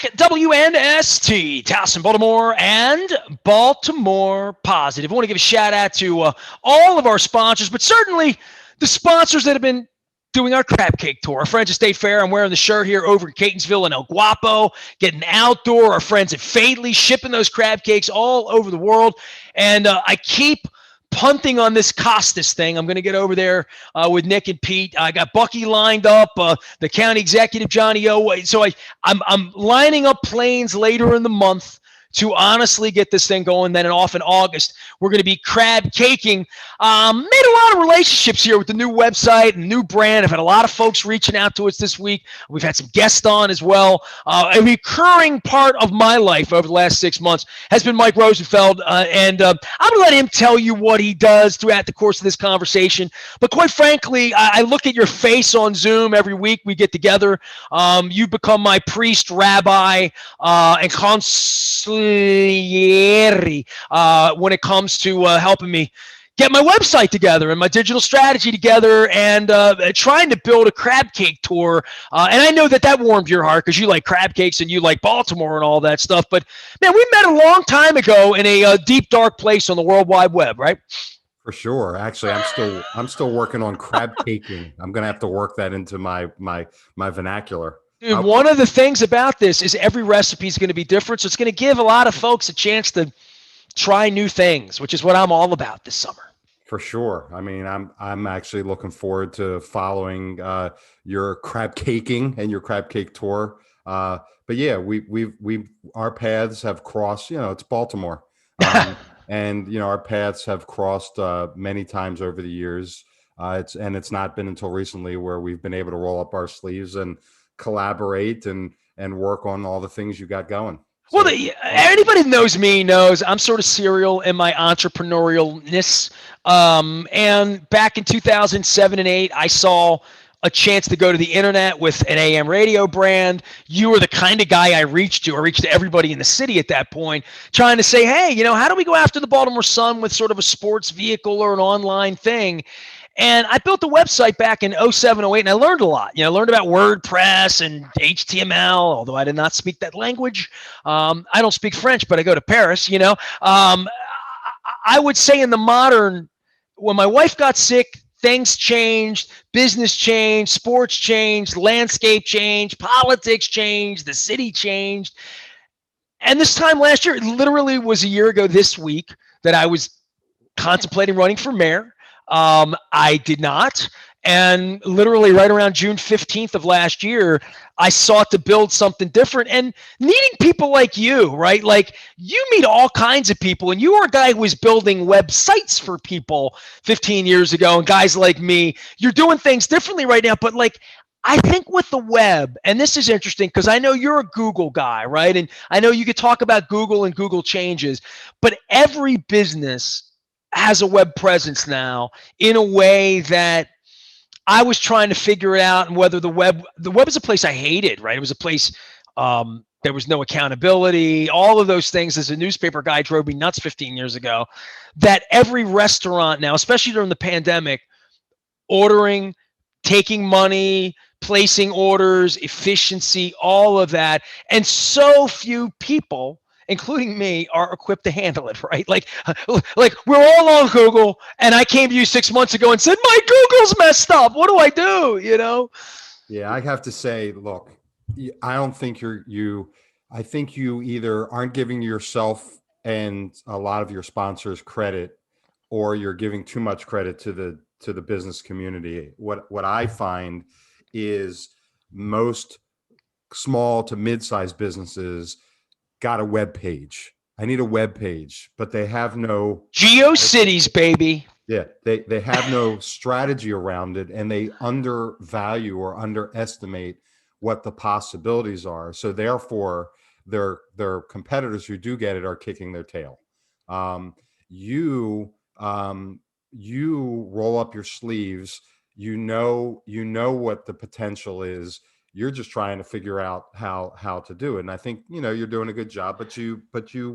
back. WNST, Towson, Baltimore, and Baltimore Positive. I want to give a shout out to all of our sponsors, but certainly the sponsors that have been doing our crab cake tour. Our friends at State Fair, I'm wearing the shirt here over in Catonsville and El Guapo, getting outdoor. Our friends at Fadley, shipping those crab cakes all over the world. And I keep punting on this Costas thing. I'm going to get over there with Nick and Pete. I got Bucky lined up, the county executive, Johnny O. So I'm lining up planes later in the month to honestly get this thing going. Then off in August, we're going to be crab caking. Made a lot of relationships here with the new website and new brand. I've had a lot of folks reaching out to us this week. We've had some guests on as well. A recurring part of my life over the last 6 months has been Mike Rosenfeld. And I'm going to let him tell you what he does throughout the course of this conversation. But quite frankly, I look at your face on Zoom every week we get together. You've become my priest, rabbi, and consigliere when it comes to helping me get my website together and my digital strategy together and trying to build a crab cake tour. And I know that warmed your heart because you like crab cakes and you like Baltimore and all that stuff. But, man, we met a long time ago in a deep, dark place on the World Wide Web, right? For sure. Actually, I'm still working on crab caking. I'm going to have to work that into my vernacular. Dude, one of the things about this is every recipe is going to be different. So it's going to give a lot of folks a chance to try new things, which is what I'm all about this summer. For sure. I mean, I'm actually looking forward to following your crab caking and your crab cake tour. But yeah, our paths have crossed. It's Baltimore, and our paths have crossed many times over the years. It's not been until recently where we've been able to roll up our sleeves and collaborate and work on all the things you got going. Well, anybody that knows me knows I'm sort of serial in my entrepreneurialness. And back in 2007 and 8, I saw a chance to go to the internet with an AM radio brand. You were the kind of guy I reached to. I reached to everybody in the city at that point, trying to say, hey, how do we go after the Baltimore Sun with sort of a sports vehicle or an online thing? And I built a website back in 07, 08, and I learned a lot. I learned about WordPress and HTML, although I did not speak that language. I don't speak French, but I go to Paris, I would say when my wife got sick, things changed, business changed, sports changed, landscape changed, politics changed, the city changed. And this time last year, it literally was a year ago this week that I was contemplating running for mayor. I did not. And literally right around June 15th of last year, I sought to build something different and needing people like you, right? Like you meet all kinds of people and you are a guy who was building websites for people 15 years ago. And guys like me, you're doing things differently right now. But I think with the web, and this is interesting because I know you're a Google guy, right? And I know you could talk about Google and Google changes, but every business has a web presence now in a way that I was trying to figure it out, and whether the web is a place I hated, right? It was a place there was no accountability, all of those things. As a newspaper guy, drove me nuts 15 years ago. That every restaurant now, especially during the pandemic, ordering, taking money, placing orders, efficiency, all of that, and so few people, including me, are equipped to handle it, right? Like we're all on Google, and I came to you 6 months ago and said, my Google's messed up. What do I do, Yeah, I have to say, look, I don't think I think you either aren't giving yourself and a lot of your sponsors credit, or you're giving too much credit to the business community. What I find is most small to mid-sized businesses got a web page. I need a web page, but they have no GeoCities, baby. Yeah, they have no strategy around it, and they undervalue or underestimate what the possibilities are. So therefore, their competitors who do get it are kicking their tail. You roll up your sleeves. You know what the potential is. You're just trying to figure out how to do it. And I think, you're doing a good job, but you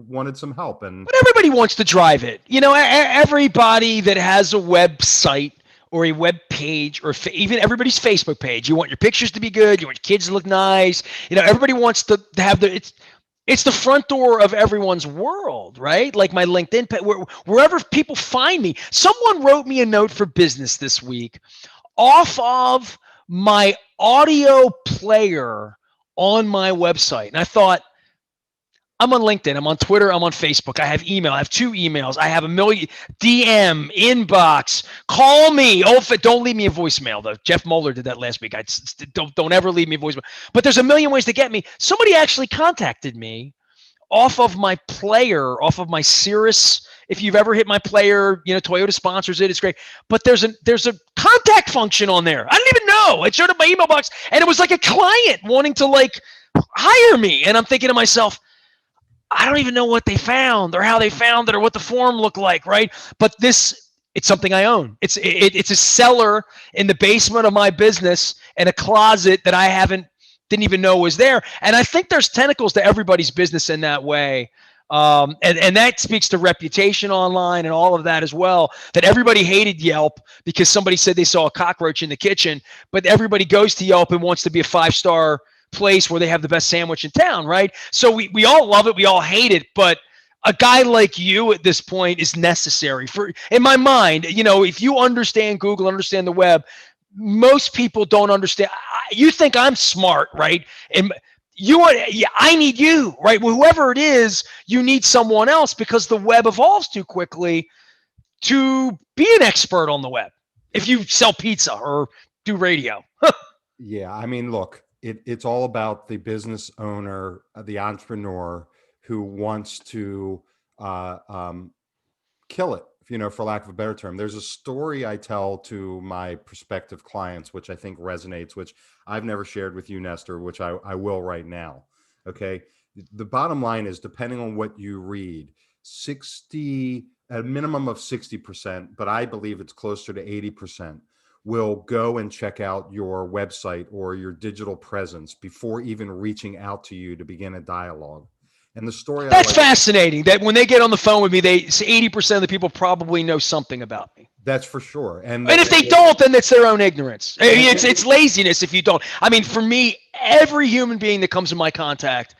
wanted some help. But everybody wants to drive it. Everybody that has a website or a web page or even everybody's Facebook page. You want your pictures to be good. You want your kids to look nice. Everybody wants to have it's the front door of everyone's world, right? Like my LinkedIn, wherever people find me. Someone wrote me a note for business this week off of my audio player on my website. And I thought, I'm on LinkedIn, I'm on Twitter, I'm on Facebook, I have email, I have 2 emails, I have a million DM, inbox, call me. Oh, don't leave me a voicemail though. Jeff Moeller did that last week. Don't ever leave me a voicemail. But there's a million ways to get me. Somebody actually contacted me off of my player, off of my Cirrus. If you've ever hit my player, Toyota sponsors it. It's great. But there's a contact function on there. I didn't even know. It showed up in my email box, and it was like a client wanting to hire me. And I'm thinking to myself, I don't even know what they found or how they found it or what the form looked like, right? But it's something I own. It's a cellar in the basement of my business and a closet that didn't even know was there. And I think there's tentacles to everybody's business in that way. And that speaks to reputation online and all of that as well, that everybody hated Yelp because somebody said they saw a cockroach in the kitchen, but everybody goes to Yelp and wants to be a 5-star place where they have the best sandwich in town, right? So we all love it, we all hate it, but a guy like you at this point is necessary in my mind. If you understand Google, understand the web, most people don't understand. You think I'm smart, right? And I need you, right? Well, whoever it is, you need someone else because the web evolves too quickly to be an expert on the web if you sell pizza or do radio. Yeah, I mean, look, it's all about the business owner, the entrepreneur who wants to uh, um, kill it, for lack of a better term. There's a story I tell to my prospective clients, which I think resonates, which I've never shared with you, Nestor, which I will right now. Okay. The bottom line is, depending on what you read, a minimum of 60%, but I believe it's closer to 80%, will go and check out your website or your digital presence before even reaching out to you to begin a dialogue. And the story I That's like, fascinating that when they get on the phone with me, 80% of the people probably know something about me. that's for sure. And if they don't, then it's their own ignorance. It's laziness if you don't. I mean, for me, every human being that comes in my contact,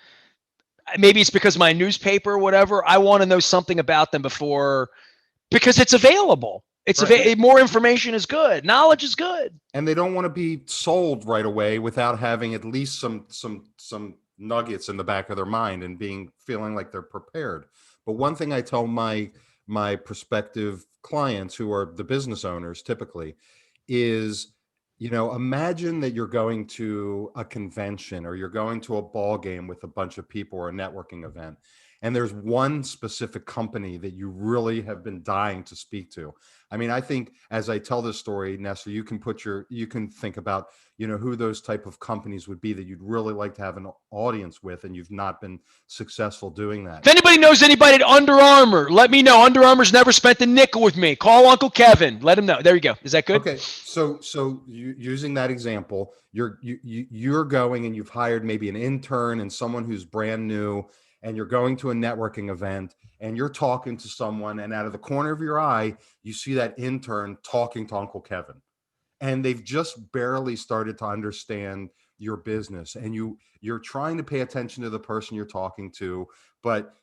maybe it's because of my newspaper or whatever, I want to know something about them because it's available. More information is good. Knowledge is good. And they don't want to be sold right away without having at least some nuggets in the back of their mind and feeling like they're prepared. But one thing I tell my prospective clients, who are the business owners typically, is, imagine that you're going to a convention or you're going to a ball game with a bunch of people or a networking event, and there's one specific company that you really have been dying to speak to. I mean, I think as I tell this story, Nestor, you can think about, who those type of companies would be that you'd really like to have an audience with, and you've not been successful doing that. If anybody knows anybody at Under Armour, let me know. Under Armour's never spent a nickel with me. Call Uncle Kevin. Let him know. There you go. Is that good? Okay. So using that example, you're going and you've hired maybe an intern and someone who's brand new, and you're going to a networking event and you're talking to someone, and out of the corner of your eye, you see that intern talking to Uncle Kevin, and they've just barely started to understand your business, and you're trying to pay attention to the person you're talking to, but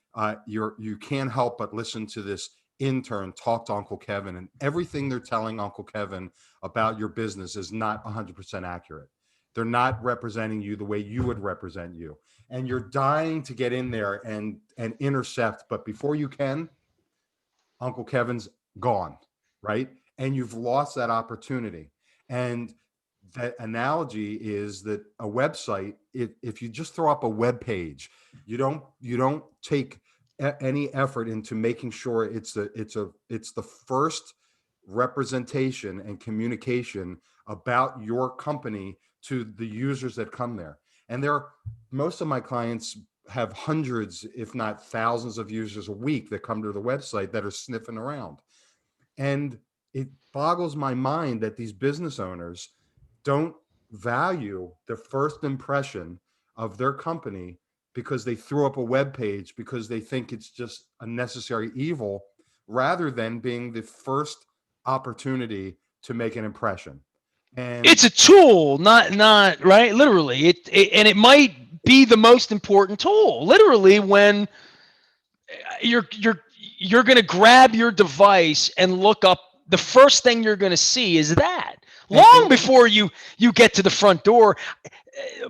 you can't help but listen to this intern talk to Uncle Kevin, and everything they're telling Uncle Kevin about your business is not 100% accurate. They're not representing you the way you would represent you, and you're dying to get in there and intercept, but before you can, Uncle Kevin's gone, right? And you've lost that opportunity. And that analogy is that a website, if you just throw up a web page, you don't take any effort into making sure it's the first representation and communication about your company to the users that come there. And most of my clients have hundreds, if not thousands, of users a week that come to the website that are sniffing around. And it boggles my mind that these business owners don't value the first impression of their company because they threw up a web page because they think it's just a necessary evil, rather than being the first opportunity to make an impression. And It's a tool, not right. Literally, and it might be the most important tool. Literally, when you're you're you're going to grab your device and look up, the first thing you're going to see is that long and before you get to the front door.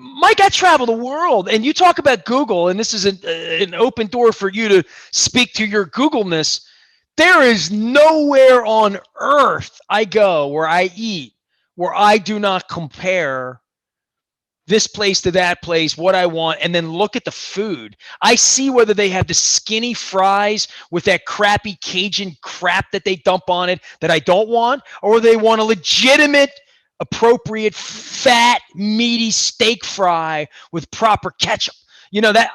Mike, I travel the world, and you talk about Google, and this is an open door for you to speak to your Googleness. There is nowhere on earth I go where I eat where I do not compare this place to that place, what I want, and then look at the food. I see whether they have the skinny fries with that crappy Cajun crap that they dump on it that I don't want, or they want a legitimate, appropriate, fat, meaty steak fry with proper ketchup. You know that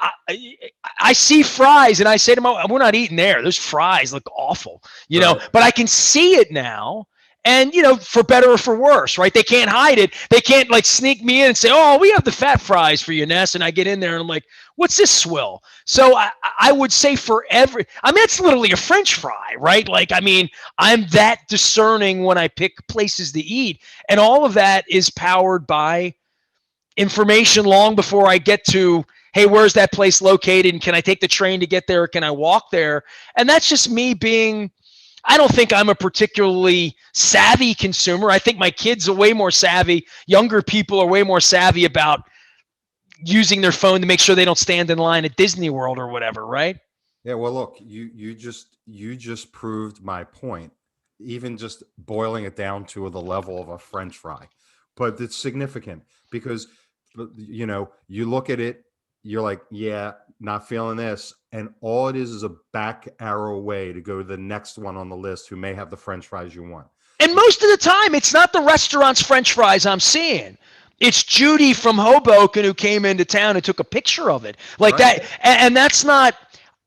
I see fries and I say to myself, "We're not eating there. Those fries look awful." You know, right, but I can see it now, and for better or for worse, right? They can't hide it. They can't like sneak me in and say, "Oh, we have the fat fries for you, Ness." And I get in there and I'm like, "What's this swill?" So I would say for every, I mean, it's literally a French fry, right? Like, I mean, I'm that discerning when I pick places to eat, and all of that is powered by information long before I get to, hey, where's that place located? And can I take the train to get there? Or can I walk there? And that's just me being, I don't think I'm a particularly savvy consumer. I think my kids are way more savvy. Younger people are way more savvy about using their phone to make sure they don't stand in line at Disney World or whatever, right? yeah. Well, look, you just proved my point, even just boiling it down to the level of a French fry. But it's significant because you look at it, you're like, yeah, not feeling this, and all it is a back arrow way to go to the next one on the list who may have the French fries you want. And most of the time, it's not the restaurant's French fries I'm seeing. It's Judy from Hoboken who came into town and took a picture of it. Like Right. that. And that's not,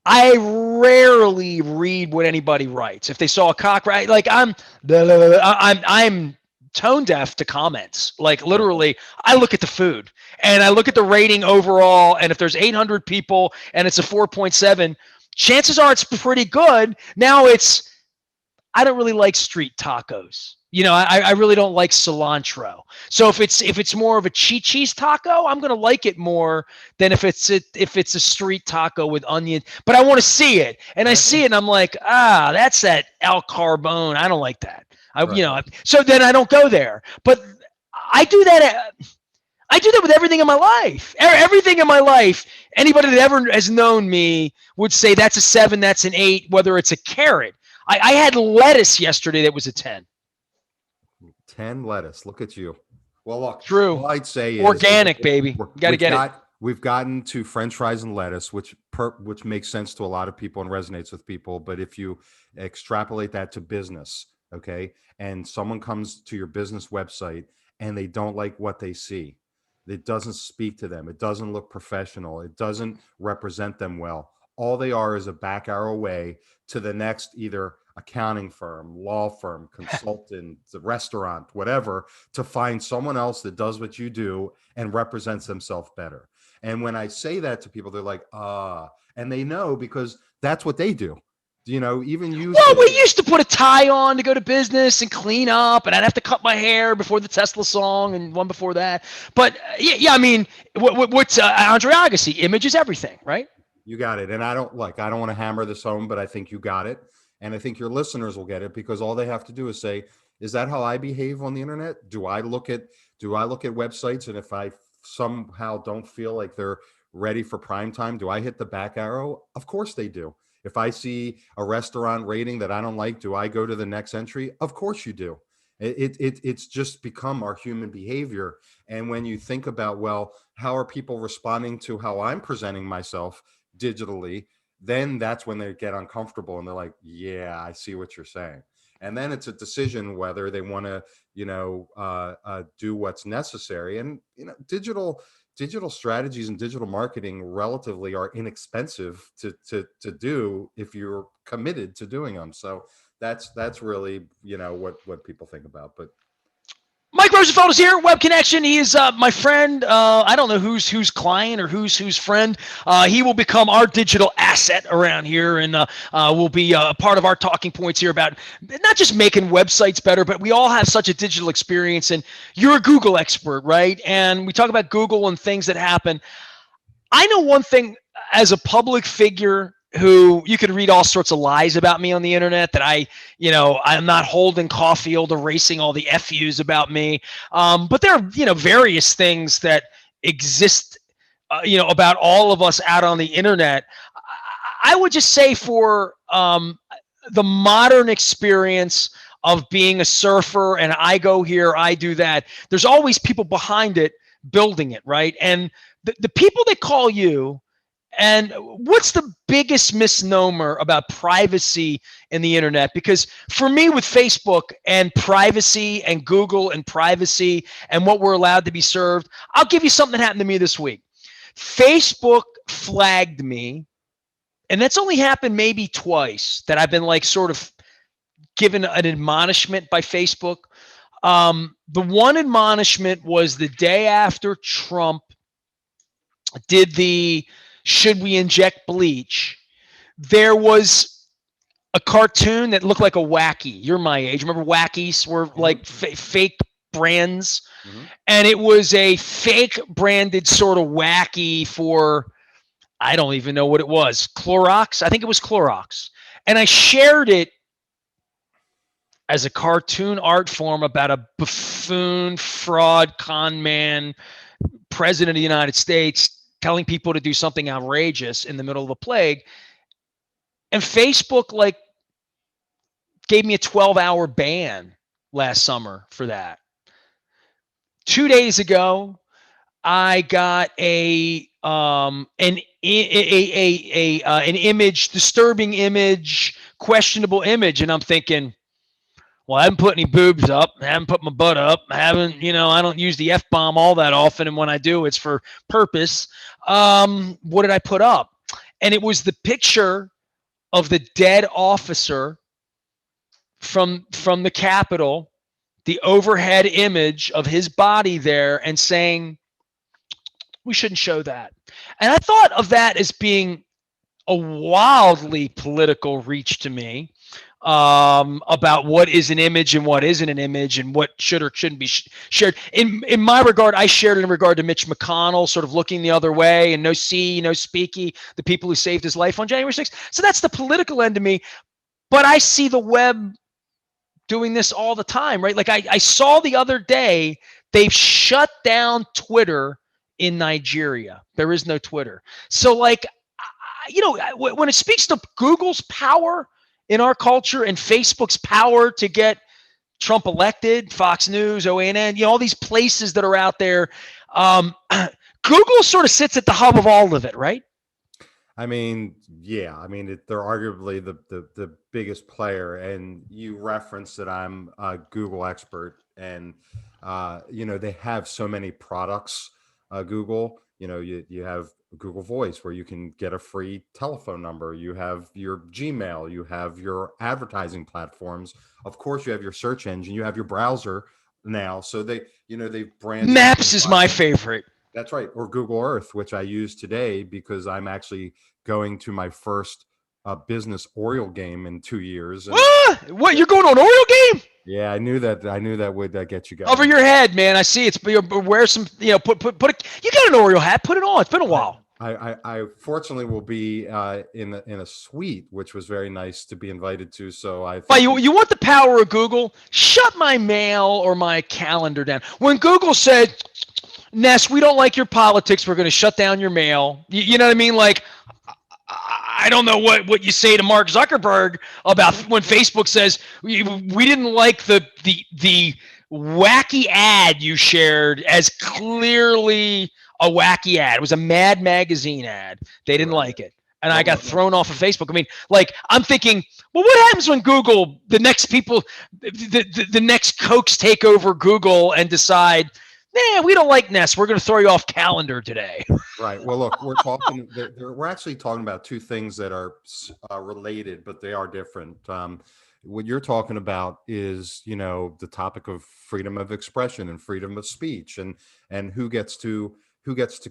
I rarely read what anybody writes. If they saw a cock, right? Like I'm tone deaf to comments. Like Right. literally, I look at the food and I look at the rating overall. And if there's 800 people and it's a 4.7, chances are it's pretty good. Now I don't really like street tacos. I really don't like cilantro. So if it's more of a cheese taco, I'm gonna like it more than if it's a street taco with onion. But I want to see it, and I see it, and I'm like, that's that El Carbone. I don't like that. Right. So then I don't go there. But I do that. I do that with everything in my life. Everything in my life. Anybody that ever has known me would say that's a 7, that's an 8, whether it's a carrot. I had lettuce yesterday that was a 10. 10 lettuce. Look at you. Well, look, True. all I'd say is Organic, baby. You got to we've get it. got we've gotten to French fries and lettuce, which makes sense to a lot of people and resonates with people. But if you extrapolate that to business, okay, and someone comes to your business website and they don't like what they see, it doesn't speak to them, it doesn't look professional, it doesn't represent them well. All they are is a back arrow way to the next either accounting firm, law firm, consultant, restaurant, whatever, to find someone else that does what you do and represents themselves better. And when I say that to people, they're like, and they know because that's what they do. Even you Well, say, we used to put a tie on to go to business and clean up, and I'd have to cut my hair before the Tesla song and one before that. But yeah, I mean, what's Andre Agassi? Image is everything, right? you got it. And I don't want to hammer this home, but I think you got it. And I think your listeners will get it because all they have to do is say, is that how I behave on the internet? Do I look at websites, and if I somehow don't feel like they're ready for prime time, do I hit the back arrow? Of course they do. If I see a restaurant rating that I don't like, do I go to the next entry? Of course you do. It's just become our human behavior. And when you think about, well, how are people responding to how I'm presenting myself digitally, then that's when they get uncomfortable and they're like, yeah, I see what you're saying. And then it's a decision whether they want to, do what's necessary. And digital strategies and digital marketing relatively are inexpensive to do if you're committed to doing them. So that's really what people think about. But Mike Rosenfeld is here, Web Connection. He is my friend. I don't know who's client or who's friend. He will become our digital asset around here, and will be a part of our talking points here about not just making websites better, but we all have such a digital experience. And you're a Google expert, right? And we talk about Google and things that happen. I know one thing as a public figure who you could read all sorts of lies about me on the internet that I'm not Holden Caulfield erasing all the FUs about me. But there are, various things that exist, about all of us out on the internet. I would just say for the modern experience of being a surfer and I go here, I do that, there's always people behind it building it, right? And the people that call you, and what's the biggest misnomer about privacy in the internet? Because for me, with Facebook and privacy and Google and privacy and what we're allowed to be served, I'll give you something that happened to me this week. Facebook flagged me, and that's only happened maybe twice that I've been like sort of given an admonishment by Facebook. The one admonishment was the day after Trump did the should we inject bleach. There was a cartoon that looked like a wacky. You're my age. Remember wackies were like fake brands? Mm-hmm. And it was a fake branded sort of wacky for, I don't even know what it was. Clorox? I think it was Clorox. And I shared it as a cartoon art form about a buffoon, fraud, con man, president of the United States telling people to do something outrageous in the middle of a plague. And Facebook like gave me a 12-hour ban last summer for that. 2 days ago, I got an image, disturbing image, questionable image, and I'm thinking, well, I haven't put any boobs up. I haven't put my butt up. I haven't, I don't use the F-bomb all that often. And when I do, it's for purpose. What did I put up? And it was the picture of the dead officer from the Capitol, the overhead image of his body there, and saying, we shouldn't show that. And I thought of that as being a wildly political reach to me. About what is an image and what isn't an image and what should or shouldn't be shared. In my regard, I shared it in regard to Mitch McConnell sort of looking the other way and no speaky, the people who saved his life on January 6th. So that's the political end of me. But I see the web doing this all the time, right? Like I saw the other day, they've shut down Twitter in Nigeria. There is no Twitter. So like, when it speaks to Google's power in our culture and Facebook's power to get Trump elected, Fox News, OANN, all these places that are out there. Google sort of sits at the hub of all of it, right? I mean, yeah. They're arguably the biggest player. And you referenced that I'm a Google expert, and they have so many products. Google, you have Google Voice, where you can get a free telephone number. You have your Gmail, you have your advertising platforms. Of course, you have your search engine, you have your browser now. So they've branded Maps is my favorite. That's right. Or Google Earth, which I use today because I'm actually going to my first business Oriole game in 2 years. And, what? You're going to an Oriole game? Yeah, I knew that would get you guys over your head, man. I see it's wear some, you got an Oriole hat, put it on. It's been a while. I fortunately will be in a suite, which was very nice to be invited to. So you want the power of Google? Shut my mail or my calendar down. When Google said, Ness, we don't like your politics, we're going to shut down your mail. You know what I mean? Like, I don't know what you say to Mark Zuckerberg about when Facebook says we didn't like the wacky ad you shared as clearly a wacky ad. It was a Mad Magazine ad. They didn't like it. And I got thrown off of Facebook. I mean, like, I'm thinking, well, what happens when Google, the next Cokes take over Google and decide, we don't like Nest. We're going to throw you off calendar today. Right. Well, look, we're actually talking about two things that are related, but they are different. what you're talking about is, the topic of freedom of expression and freedom of speech, and who gets to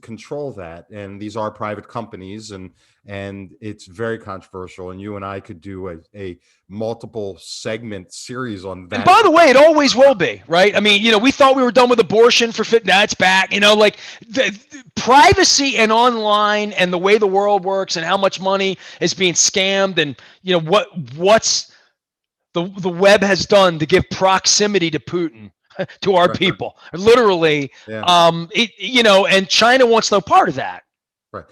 control that. And these are private companies, and it's very controversial. And you and I could do a multiple segment series on And that. by the way, it always will be, right? I mean, we thought we were done with abortion for fit. Now it's back. Like the privacy and online and the way the world works and how much money is being scammed, and what's the web has done to give proximity to Putin to our Right. people, literally. Yeah. And China wants no part of that. Right.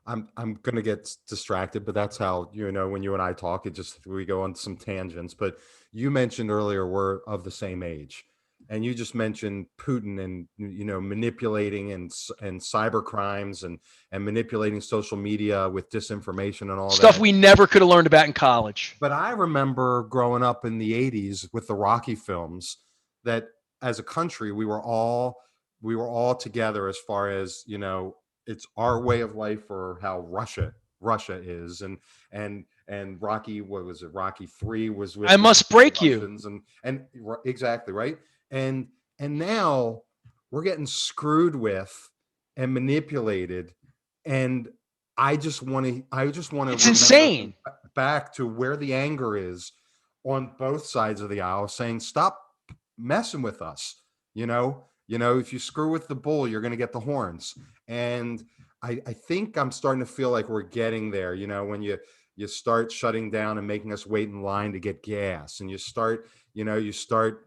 I'm gonna get distracted, but that's how, when you and I talk, we go on some tangents. But you mentioned earlier we're of the same age, and you just mentioned Putin and manipulating and cyber crimes and manipulating social media with disinformation and all Stuff that. we never could have learned about in college. But I remember growing up in the '80s with the Rocky films, that as a country we were all together, as far as, it's our way of life, or how Russia is. And Rocky, what was it? Rocky 3 was with I the must break you. Russians, and exactly right. And now we're getting screwed with and manipulated. And I just want to It's remember insane. back to where the anger is on both sides of the aisle, saying, stop messing with us. If you screw with the bull, you're going to get the horns. And I think I'm starting to feel like we're getting there. When you start shutting down and making us wait in line to get gas, and you start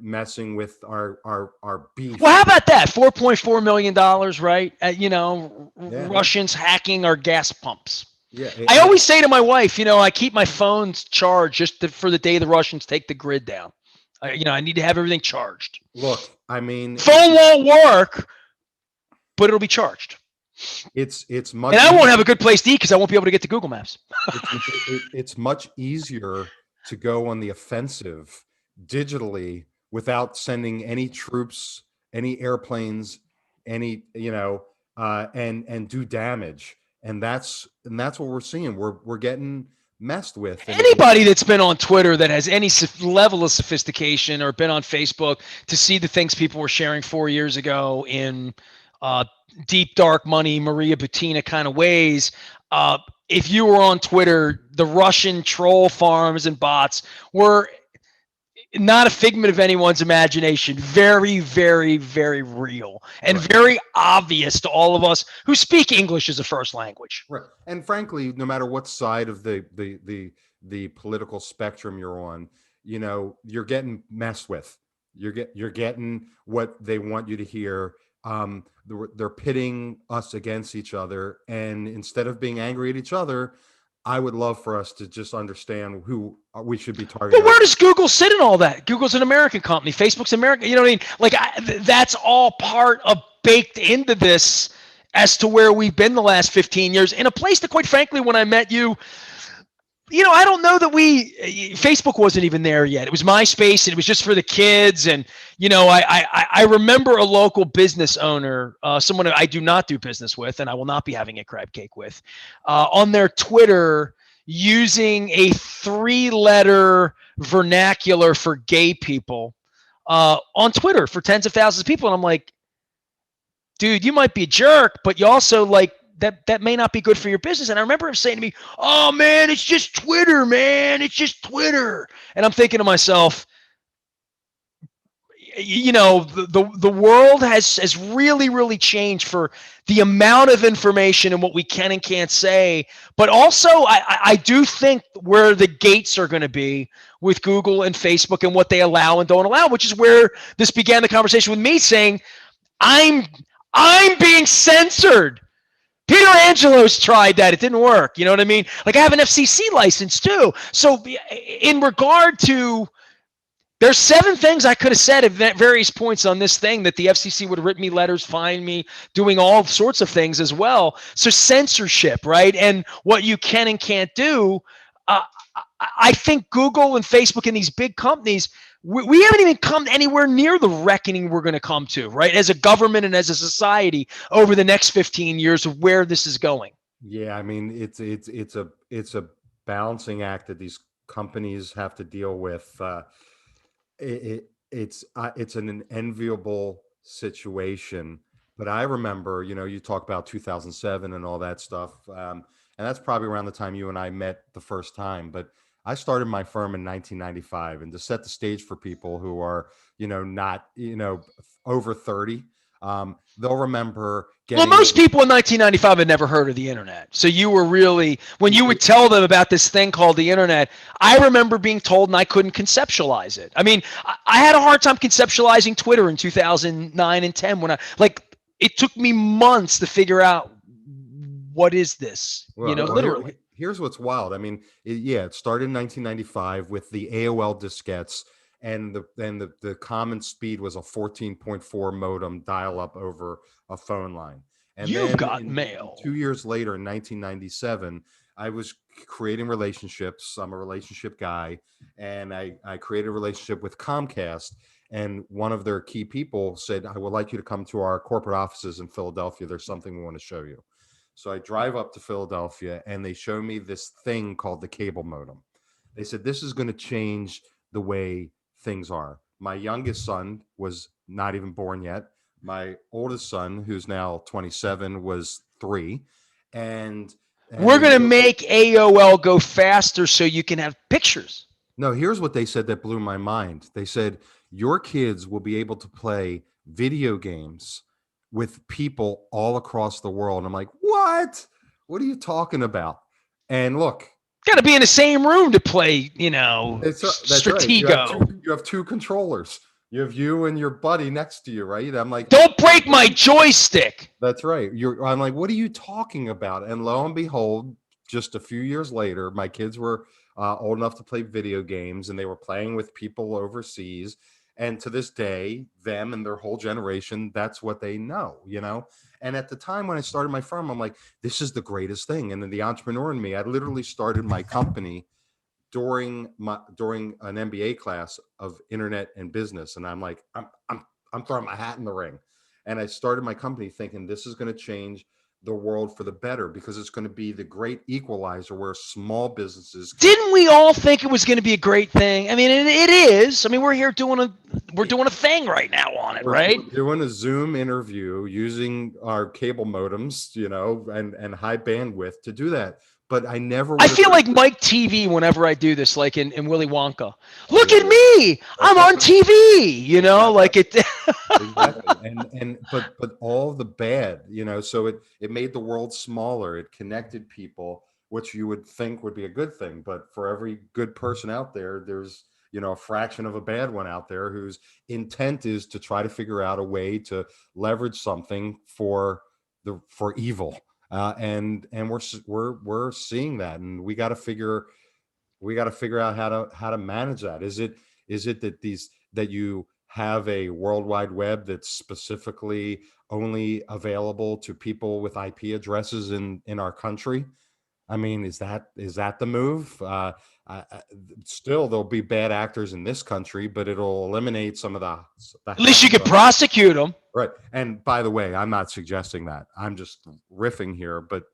messing with our beef. Well, how about that? $4.4 million, right? Yeah, Russians hacking our gas pumps. yeah. I always say to my wife, I keep my phones charged just for the day the Russians take the grid down. I need to have everything charged. Look, I mean, Phone won't work, but it'll be charged. it's much. And I won't have a good place to eat because I won't be able to get to Google Maps. It's much easier to go on the offensive digitally without sending any troops, any airplanes, any and do damage. And that's what we're seeing. We're getting messed with. And Anybody that's been on Twitter that has any level of sophistication, or been on Facebook to see the things people were sharing 4 years ago in deep, dark money, Maria Butina kind of ways. If you were on Twitter, the Russian troll farms and bots were not a figment of anyone's imagination. Very, very, very real, and Right. very obvious to all of us who speak English as a first language. Right. And frankly, no matter what side of the political spectrum you're on, you're getting messed with. You're getting what they want you to hear. They're pitting us against each other, and instead of being angry at each other, I would love for us to just understand who we should be targeting. But where does Google sit in all that? Google's an American company. Facebook's American. You know what I mean? Like, that's all part of baked into this as to where we've been the last 15 years, in a place that, quite frankly, when I met you, I don't know that Facebook wasn't even there yet. It was MySpace, and it was just for the kids. And, I remember a local business owner, someone I do not do business with, and I will not be having a crab cake with, on their Twitter, using a 3-letter vernacular for gay people on Twitter for tens of thousands of people. And I'm like, dude, you might be a jerk, but you also that may not be good for your business. And I remember him saying to me, oh man, it's just Twitter, man. It's just Twitter. And I'm thinking to myself, the world has really, really changed for the amount of information and what we can and can't say. But also, I do think where the gates are going to be with Google and Facebook, and what they allow and don't allow, which is where this began the conversation with me saying, I'm being censored. Peter Angelo's tried that. It didn't work. You know what I mean? Like, I have an FCC license too. So in regard to, there's 7 things I could have said at various points on this thing that the FCC would have written me letters, fined me, doing all sorts of things as well. So censorship, right? And what you can and can't do. I think Google and Facebook and these big companies, we haven't even come anywhere near the reckoning we're going to come to, right? As a government and as a society over the next 15 years of where this is going. Yeah, I mean, it's a balancing act that these companies have to deal with. It's an enviable situation. But I remember, you talk about 2007 and all that stuff, and that's probably around the time you and I met the first time. But I started my firm in 1995, and to set the stage for people who are, not, over 30, they'll remember Well, getting most those. people in 1995 had never heard of the internet. So you were really, when you would tell them about this thing called the internet, I remember being told and I couldn't conceptualize it. I mean, I had a hard time conceptualizing Twitter in 2009 and 10 when it took me months to figure out what is this, Well, literally. here's what's wild. I mean, it started in 1995 with the AOL diskettes, and the common speed was a 14.4 modem dial up over a phone line. And You've then got in mail. 2 years later, in 1997, I was creating relationships. I'm a relationship guy, and I created a relationship with Comcast. And one of their key people said, "I would like you to come to our corporate offices in Philadelphia. There's something we want to show you." So I drive up to Philadelphia and they show me this thing called the cable modem. They said, "This is going to change the way things are." My youngest son was not even born yet. My oldest son, who's now 27, was 3. And We're they going to showed, make AOL go faster so you can have pictures. no, here's what they said that blew my mind. They said, "Your kids will be able to play video games with people all across the world." And I'm like, "What? What are you talking about?" And look, Got to be in the same room to play, that's right. Stratego. You have two controllers. You have you and your buddy next to you, right? I'm like, Don't break my joystick. "That's right." I'm like, "What are you talking about?" And lo and behold, just a few years later, my kids were old enough to play video games, and they were playing with people overseas. And to this day, them and their whole generation, that's what they know. And at the time when I started my firm, I'm like, "This is the greatest thing." And then the entrepreneur in me, I literally started my company during an MBA class of internet and business, and I'm like, I'm throwing my hat in the ring, and I started my company thinking this is going to change the world for the better, because it's going to be the great equalizer where small businesses can. Didn't we all think it was going to be a great thing? I mean, it is. I mean, we're doing a thing right now on it, right? We're doing a Zoom interview using our cable modems, and high bandwidth to do that. But I never I would have. feel like Mike TV whenever I do this, like in Willy Wonka. Oh Look yeah, at me, I'm that's on right. TV. Exactly. Like it. Exactly. But all the bad, so it made the world smaller. It connected people, which you would think would be a good thing. But for every good person out there, there's, a fraction of a bad one out there whose intent is to try to figure out a way to leverage something for evil. And we're seeing that, and we got to figure out how to manage that. Is it that you have a world wide web that's specifically only available to people with IP addresses in our country? I mean, is that the move? Still, there'll be bad actors in this country, but it'll eliminate some of the At least you hacking. could prosecute them. Right. And by the way, I'm not suggesting that. I'm just riffing here, but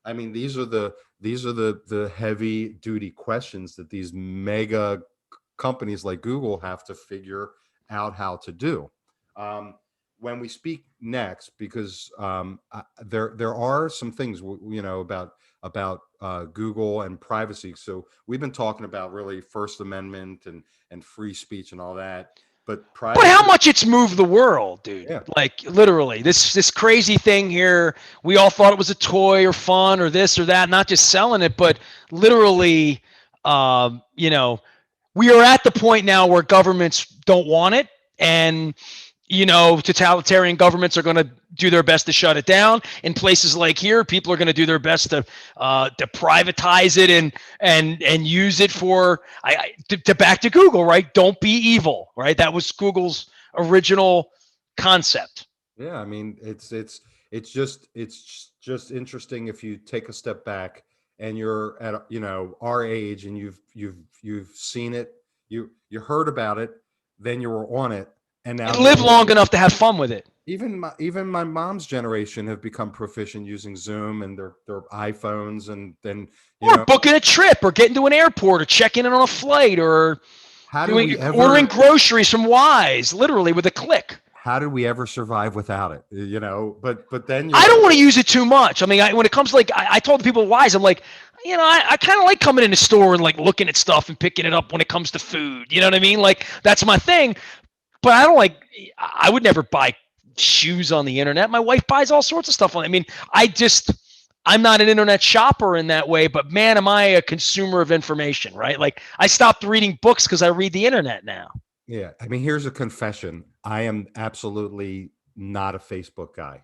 I mean, these are the heavy duty questions that these mega companies like Google have to figure out how to do. Um, when we speak next, because there are some things about Google and privacy. So we've been talking about really First Amendment and free speech and all that, but But how privacy. much it's moved the world, dude. Yeah. Like literally, this crazy thing here. We all thought it was a toy or fun or this or that. Not just selling it, but literally, um, you know, we are at the point now where governments don't want it, and totalitarian governments are going to do their best to shut it down. In places like here, people are going to do their best to privatize it and use it for to back to Google, right? Don't be evil, right? That was Google's original concept. Yeah, I mean, it's just interesting if you take a step back and you're at our age, and you've seen it, you heard about it, then you were on it, and now And you're live living long it. enough to have fun with it. even my mom's generation have become proficient using Zoom and their iPhones, and then you Or know booking a trip, or getting to an airport, or checking in on a flight, or how did doing we ordering ever groceries from Wise, literally with a click. how did we ever survive without it? But then you're I like, don't want to use it too much. I mean, when it comes to, like, I told the people at Wise, I'm like, I kind of like coming in the store and like looking at stuff and picking it up when it comes to food. You know what I mean? Like, that's my thing. But I don't like. I would never buy shoes on the internet. My wife buys all sorts of stuff on. I mean, I'm not an internet shopper in that way. But man, am I a consumer of information, right? Like, I stopped reading books because I read the internet now. yeah. I mean, here's a confession. I am absolutely not a Facebook guy.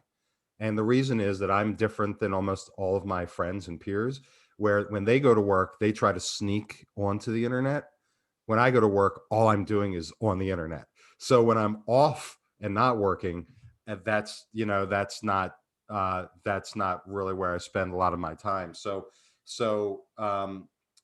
And the reason is that I'm different than almost all of my friends and peers, where when they go to work, they try to sneak onto the internet. When I go to work, all I'm doing is on the internet. So when I'm off and not working, and that's not really where I spend a lot of my time. So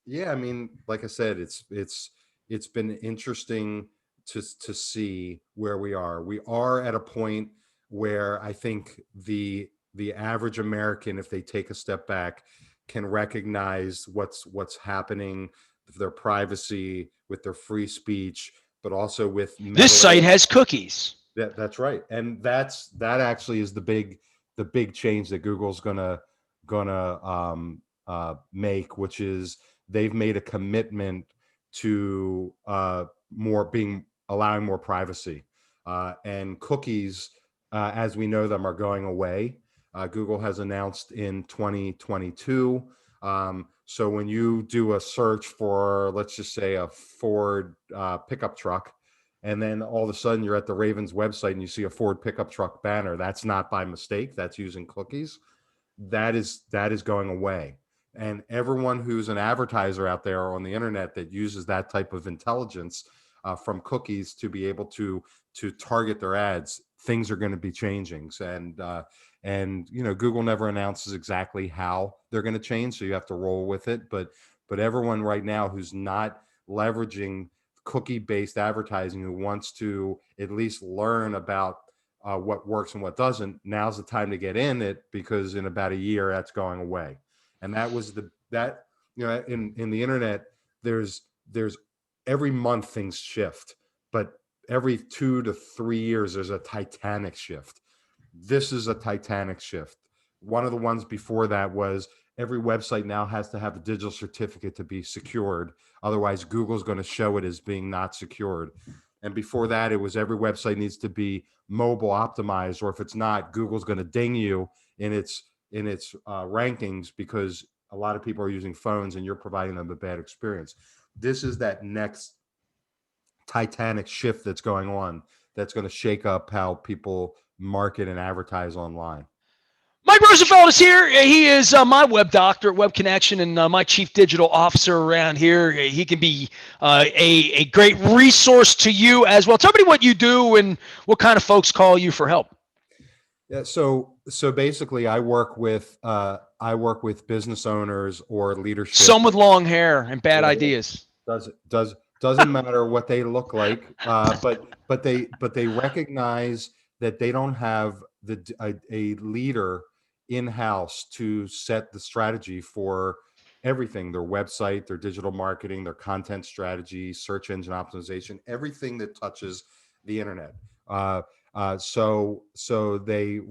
yeah, I mean, like I said, it's been interesting to see where we are. We are at a point where I think the average American, if they take a step back, can recognize what's happening with their privacy, with their free speech, but also with This meddling. site has cookies. That's right, and that actually is the big change that Google's gonna make, which is they've made a commitment to more being allowing more privacy, and cookies, as we know them, are going away. Google has announced in 2022. So when you do a search for, let's just say, a Ford pickup truck, and then all of a sudden you're at the Ravens website and you see a Ford pickup truck banner, that's not by mistake. That's using cookies. That is going away. And everyone who's an advertiser out there on the internet that uses that type of intelligence from cookies to be able to target their ads, things are going to be changing. And Google never announces exactly how they're going to change, so you have to roll with it. But everyone right now who's not leveraging cookie based advertising, who wants to at least learn about what works and what doesn't, now's the time to get in it, because in about a year that's going away. And that was the that in the internet, there's every month things shift, but every 2 to 3 years there's a titanic shift. This is a titanic shift. One of the ones before that was every website now has to have a digital certificate to be secured. Otherwise, Google's going to show it as being not secured. And before that, it was every website needs to be mobile optimized, or if it's not, Google's going to ding you in its rankings, because a lot of people are using phones and you're providing them a bad experience. This is that next titanic shift that's going on, that's going to shake up how people market and advertise online. Mike Rosenfeld is here. He is my web doctor at Web Connection, and my chief digital officer around here. He can be a great resource to you as well. Tell me what you do and what kind of folks call you for help. Yeah, so basically, I work with business owners or leadership. Some with long hair and bad Whatever. ideas. Doesn't matter what they look like, but they recognize that they don't have a leader in house to set the strategy for everything: their website, their digital marketing, their content strategy, search engine optimization, everything that touches the internet. Uh, so they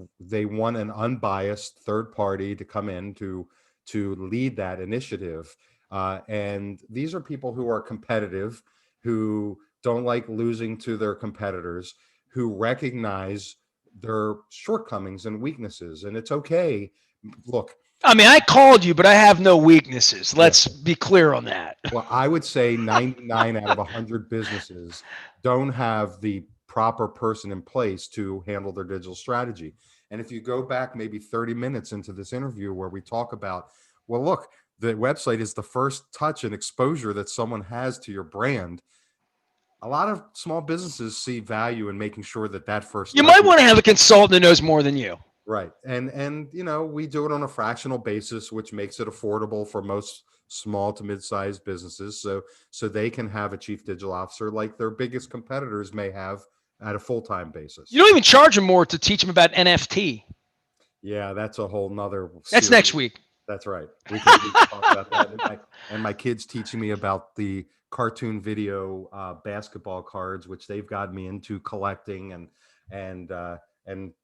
want an unbiased third party to come in to lead that initiative, and these are people who are competitive, who don't like losing to their competitors, who recognize their shortcomings and weaknesses, and it's okay. Look, I mean, I called you, but I have no weaknesses. yeah. Let's be clear on that. Well, I would say 99 out of 100 businesses don't have the proper person in place to handle their digital strategy. And if you go back maybe 30 minutes into this interview where we talk about, well, look, the website is the first touch and exposure that someone has to your brand. A lot of small businesses see value in making sure that that first You touch might is want to have a consultant that knows more than you. right. And we do it on a fractional basis, which makes it affordable for most small to mid-sized businesses, so they can have a chief digital officer like their biggest competitors may have at a full-time basis. You don't even charge them more to teach them about NFT. Yeah, that's a whole nother That's series. next week. That's right. We can talk about that. And my kids teaching me about the cartoon video basketball cards, which they've got me into collecting, and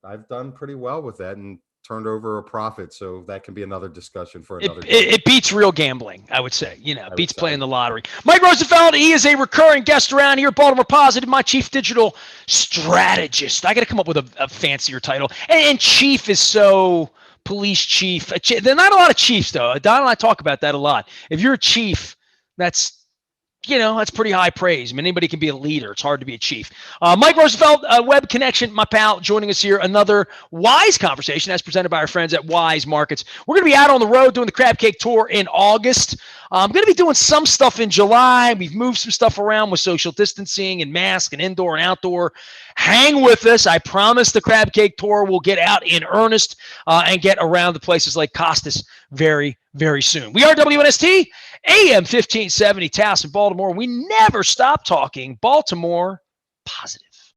I've done pretty well with that and turned over a profit. So that can be another discussion for another day. It beats real gambling, I would say. Beats say. playing the lottery. Mike Rosenfeld, he is a recurring guest around here, Baltimore Positive, my chief digital strategist. I got to come up with a fancier title. And chief is so police chief. There are not a lot of chiefs, though. Don and I talk about that a lot. If you're a chief, that's pretty high praise. I mean, anybody can be a leader. It's hard to be a chief. Mike Rosenfeld, Web Connection, my pal, joining us here. Another Wise conversation as presented by our friends at Wise Markets. We're going to be out on the road doing the Crab Cake Tour in August. I'm going to be doing some stuff in July. We've moved some stuff around with social distancing and mask and indoor and outdoor. Hang with us. I promise the Crab Cake Tour will get out in earnest and get around the places like Costas very, very soon. We are WNST, AM 1570, Towson, Baltimore. We never stop talking Baltimore Positive.